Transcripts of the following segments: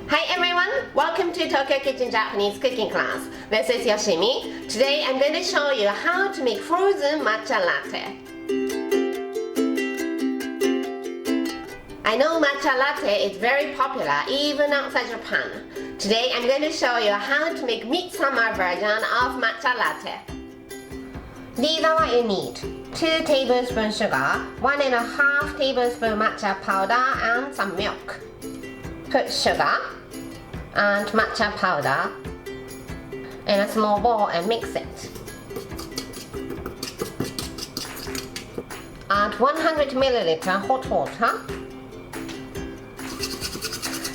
Hi everyone! Welcome to Tokyo Kitchen Japanese cooking class. This is Yoshimi. Today I'm going to show you how to make frozen matcha latte. I know matcha latte is very popular even outside Japan. Today I'm going to show you how to make midsummer version of matcha latte. These are what you need. 2 tablespoons sugar, 1.5 tablespoon matcha powder and some milk. Put sugar and matcha powder in a small bowl and mix it. Add 100 milliliter hot water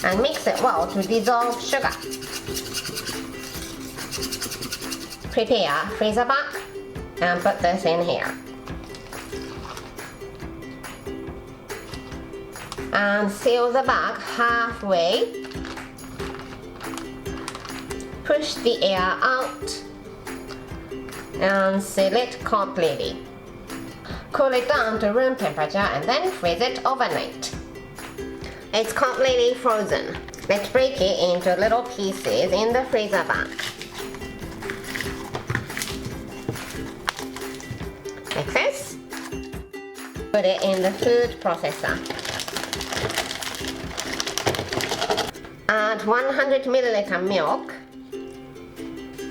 and mix it well to dissolve sugar. Prepare freezer bag and put this in here. And seal the bag halfway. Push the air out and seal it completely. Cool it down to room temperature and then freeze it overnight. It's completely frozen. Let's break it into little pieces in the freezer bag. Like this. Put it in the food processor. Add 100 milliliter milk.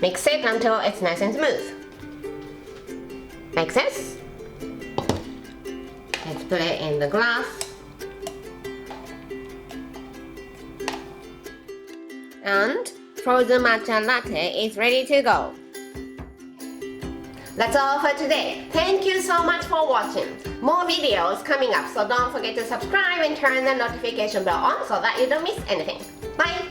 Mix it until it's nice and smooth. Like this. Let's put it in the glass. And frozen matcha latte is ready to go. That's all for today. Thank you so much for watching. More videos coming up, so don't forget to subscribe and turn the notification bell on so that you don't miss anything. Bye!